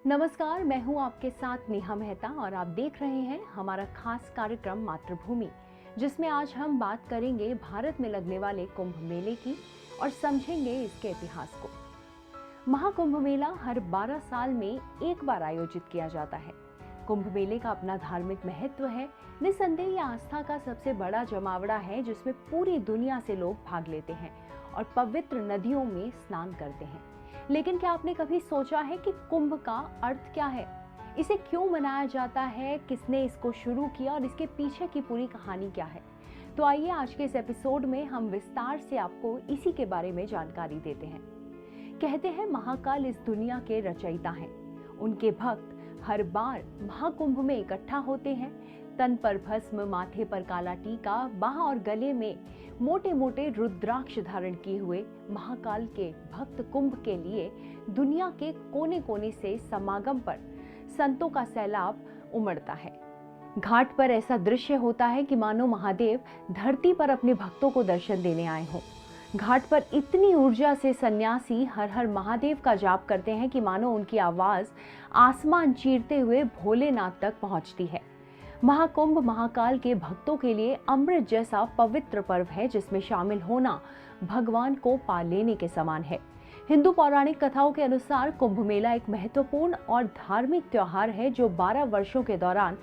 नमस्कार, मैं हूं आपके साथ नेहा मेहता और आप देख रहे हैं हमारा खास कार्यक्रम मातृभूमि, जिसमें आज हम बात करेंगे भारत में लगने वाले कुंभ मेले की और समझेंगे इसके इतिहास को। महाकुंभ मेला हर 12 साल में एक बार आयोजित किया जाता है। कुंभ मेले का अपना धार्मिक महत्व है। निसंदेह यह आस्था का सबसे बड़ा जमावड़ा है, जिसमें पूरी दुनिया से लोग भाग लेते हैं और पवित्र नदियों में स्नान करते हैं। लेकिन क्या आपने कभी सोचा है कि कुंभ का अर्थ क्या है? इसे क्यों मनाया जाता है? किसने इसको शुरू किया और इसके पीछे की पूरी कहानी क्या है? तो आइए आज के इस एपिसोड में हम विस्तार से आपको इसी के बारे में जानकारी देते हैं। कहते हैं महाकाल इस दुनिया के रचयिता हैं। उनके भक्त हर बार महाकुंभ में इकट्ठा होते हैं। तन पर भस्म, माथे पर काला टीका, बाह और गले में मोटे मोटे रुद्राक्ष धारण किए हुए महाकाल के भक्त कुंभ के लिए दुनिया के कोने कोने से समागम पर संतों का सैलाब उमड़ता है। घाट पर ऐसा दृश्य होता है कि मानो महादेव धरती पर अपने भक्तों को दर्शन देने आए हों। घाट पर इतनी ऊर्जा से सन्यासी हर हर महादेव का जाप करते हैं कि मानो उनकी आवाज आसमान चीरते हुए भोलेनाथ तक पहुंचती है। महाकुंभ महाकाल के भक्तों के लिए अमृत जैसा पवित्र पर्व है, जिसमें शामिल होना भगवान को पा लेने के समान है। हिंदू पौराणिक कथाओं के अनुसार कुंभ मेला एक महत्वपूर्ण और धार्मिक त्योहार है जो 12 वर्षों के दौरान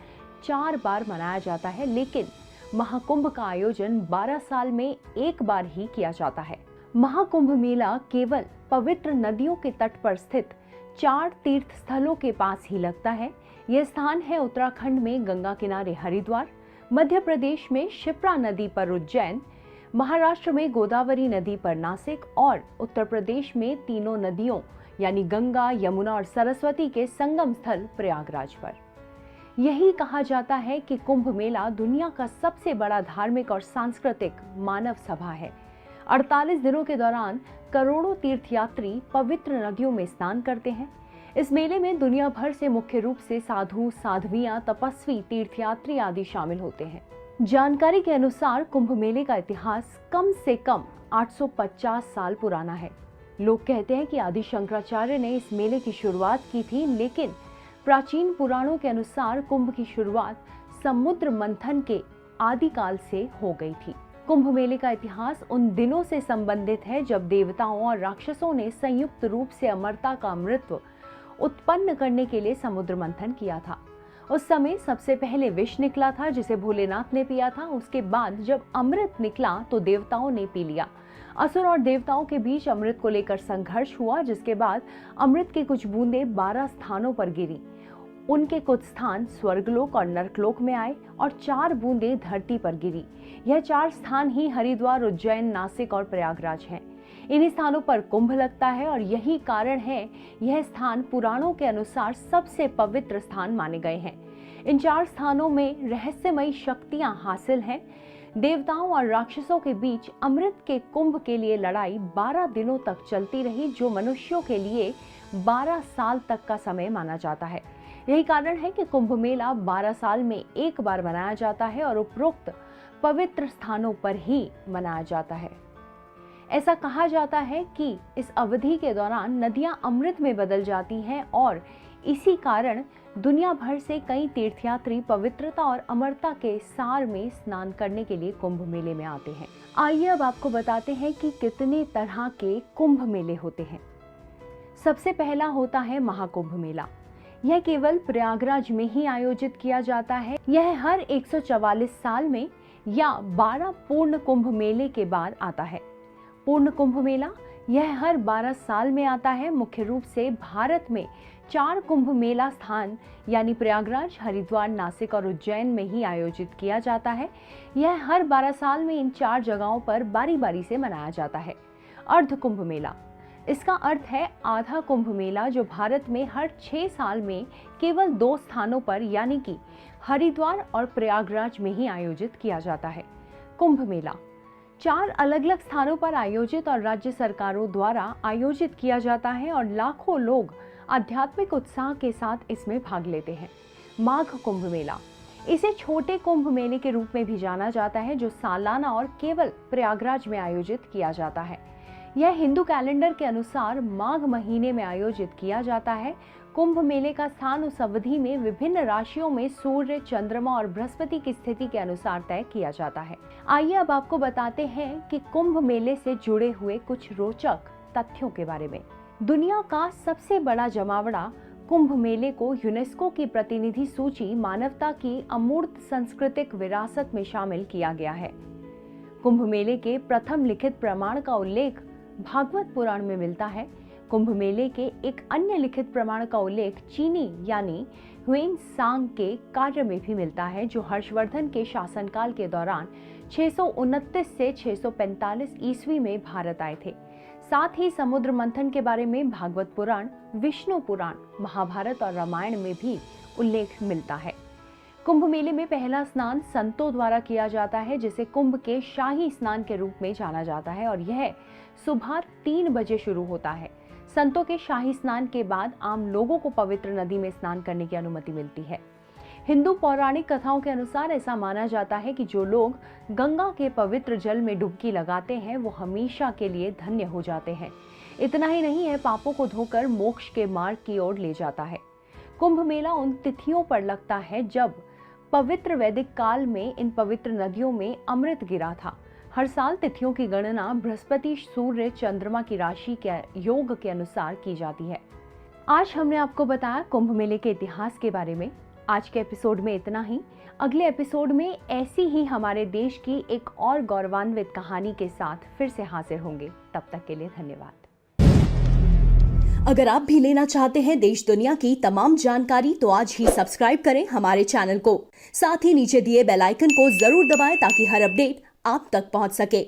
4 बार मनाया जाता है, लेकिन महाकुंभ का आयोजन 12 साल में एक बार ही किया जाता है। महाकुंभ मेला केवल पवित्र नदियों के तट पर स्थित 4 तीर्थ स्थलों के पास ही लगता है। यह स्थान है उत्तराखंड में गंगा किनारे हरिद्वार, मध्य प्रदेश में शिप्रा नदी पर उज्जैन, महाराष्ट्र में गोदावरी नदी पर नासिक और उत्तर प्रदेश में तीनों नदियों यानी गंगा, यमुना और सरस्वती के संगम स्थल प्रयागराज पर। यही कहा जाता है कि कुंभ मेला दुनिया का सबसे बड़ा धार्मिक और सांस्कृतिक मानव सभा है। 48 दिनों के दौरान करोड़ों तीर्थयात्री पवित्र नदियों में स्नान करते हैं। इस मेले में दुनिया भर से मुख्य रूप से साधु, साध्वियां, तपस्वी, तीर्थयात्री आदि शामिल होते हैं। जानकारी के अनुसार कुंभ मेले का इतिहास कम से कम 850 साल पुराना है। लोग कहते हैं कि आदि शंकराचार्य ने इस मेले की शुरुआत की थी, लेकिन प्राचीन पुराणों के अनुसार कुंभ की शुरुआत समुद्र मंथन के आदिकाल से हो गई थी। कुंभ मेले का इतिहास उन दिनों से संबंधित है जब देवताओं और राक्षसों ने संयुक्त रूप से अमरता का अमृत उत्पन्न करने के लिए समुद्र मंथन किया था। उस समय सबसे पहले विष निकला था, जिसे भोलेनाथ ने पिया था। उसके बाद जब अमृत निकला तो देवताओं ने पी लिया। असुर और देवताओं के बीच अमृत को लेकर संघर्ष हुआ, जिसके बाद अमृत की कुछ बूंदें 12 स्थानों पर गिरी। उनके कुछ स्थान स्वर्गलोक और नरकलोक में आए और 4 बूंदें धरती पर गिरी। यह 4 स्थान ही हरिद्वार, उज्जैन, नासिक और प्रयागराज हैं। इन्हीं स्थानों पर कुंभ लगता है और यही कारण है यह स्थान पुराणों के अनुसार सबसे पवित्र स्थान माने गए हैं। इन 4 स्थानों में रहस्यमयी शक्तियां हासिल हैं। देवताओं और राक्षसों के बीच अमृत के कुंभ के लिए लड़ाई 12 दिनों तक चलती रही, जो मनुष्यों के लिए 12 साल तक का समय माना जाता है। यही कारण है कि कुंभ मेला 12 साल में एक बार मनाया जाता है और उपरोक्त पवित्र स्थानों पर ही मनाया जाता है। ऐसा कहा जाता है कि इस अवधि के दौरान नदियां अमृत में बदल जाती हैं और इसी कारण दुनिया भर से कई तीर्थयात्री पवित्रता और अमरता के सार में स्नान करने के लिए कुंभ मेले में आते हैं। आइए अब आपको बताते हैं कि कितने तरह के कुंभ मेले होते हैं। सबसे पहला होता है महाकुंभ मेला। यह केवल प्रयागराज में ही आयोजित किया जाता है। यह हर 144 साल में या 12 पूर्ण कुंभ मेले के बाद आता है। पूर्ण कुंभ मेला यह हर 12 साल में आता है। मुख्य रूप से भारत में 4 कुंभ मेला स्थान यानी प्रयागराज, हरिद्वार, नासिक और उज्जैन में ही आयोजित किया जाता है। यह हर 12 साल में इन 4 जगहों पर बारी बारी से मनाया जाता है। अर्ध कुंभ मेला, इसका अर्थ है आधा कुंभ मेला, जो भारत में हर 6 साल में केवल 2 स्थानों पर यानी कि हरिद्वार और प्रयागराज में ही आयोजित किया जाता है। कुंभ मेला 4 अलग अलग स्थानों पर आयोजित और राज्य सरकारों द्वारा आयोजित किया जाता है और लाखों लोग आध्यात्मिक उत्साह के साथ इसमें भाग लेते हैं। माघ कुंभ मेला, इसे छोटे कुंभ मेले के रूप में भी जाना जाता है, जो सालाना और केवल प्रयागराज में आयोजित किया जाता है। यह हिंदू कैलेंडर के अनुसार माघ महीने में आयोजित किया जाता है। कुंभ मेले का स्थान उस अवधि में विभिन्न राशियों में सूर्य, चंद्रमा और बृहस्पति की स्थिति के अनुसार तय किया जाता है। आइए अब आपको बताते हैं कि कुंभ मेले से जुड़े हुए कुछ रोचक तथ्यों के बारे में। दुनिया का सबसे बड़ा जमावड़ा कुंभ मेले को यूनेस्को की प्रतिनिधि सूची मानवता की अमूर्त सांस्कृतिक विरासत में शामिल किया गया है। कुंभ मेले के प्रथम लिखित प्रमाण का उल्लेख भागवत पुराण में मिलता है। कुंभ मेले के एक अन्य लिखित प्रमाण का उल्लेख चीनी यानी ह्वेनसांग के कार्य में भी मिलता है, जो हर्षवर्धन के शासनकाल के दौरान 629 से 645 ईस्वी में भारत आए थे। साथ ही समुद्र मंथन के बारे में भागवत पुराण, विष्णु पुराण, महाभारत और रामायण में भी उल्लेख मिलता है। कुंभ मेले में पहला स्नान संतों द्वारा किया जाता है, जिसे कुंभ के शाही स्नान के रूप में जाना जाता है और यह सुबह 3 बजे शुरू होता है। संतों के शाही स्नान के बाद आम लोगों को पवित्र नदी में स्नान करने की अनुमति मिलती है। हिंदू पौराणिक कथाओं के अनुसार ऐसा माना जाता है कि जो लोग गंगा के पवित्र जल में डुबकी लगाते हैं वो हमेशा के लिए धन्य हो जाते हैं। इतना ही नहीं है, पापों को धोकर मोक्ष के मार्ग की ओर ले जाता है। कुंभ मेला उन तिथियों पर लगता है जब पवित्र वैदिक काल में इन पवित्र नदियों में अमृत गिरा था। हर साल तिथियों की गणना बृहस्पति, सूर्य, चंद्रमा की राशि के योग के अनुसार की जाती है। आज हमने आपको बताया कुंभ मेले के इतिहास के बारे में। आज के एपिसोड में इतना ही। अगले एपिसोड में ऐसी ही हमारे देश की एक और गौरवान्वित कहानी के साथ फिर से हाजिर होंगे। तब तक के लिए धन्यवाद। अगर आप भी लेना चाहते हैं देश दुनिया की तमाम जानकारी तो आज ही सब्सक्राइब करें हमारे चैनल को। साथ ही नीचे दिए बेल आइकन को जरूर दबाएं ताकि हर अपडेट आप तक पहुंच सके।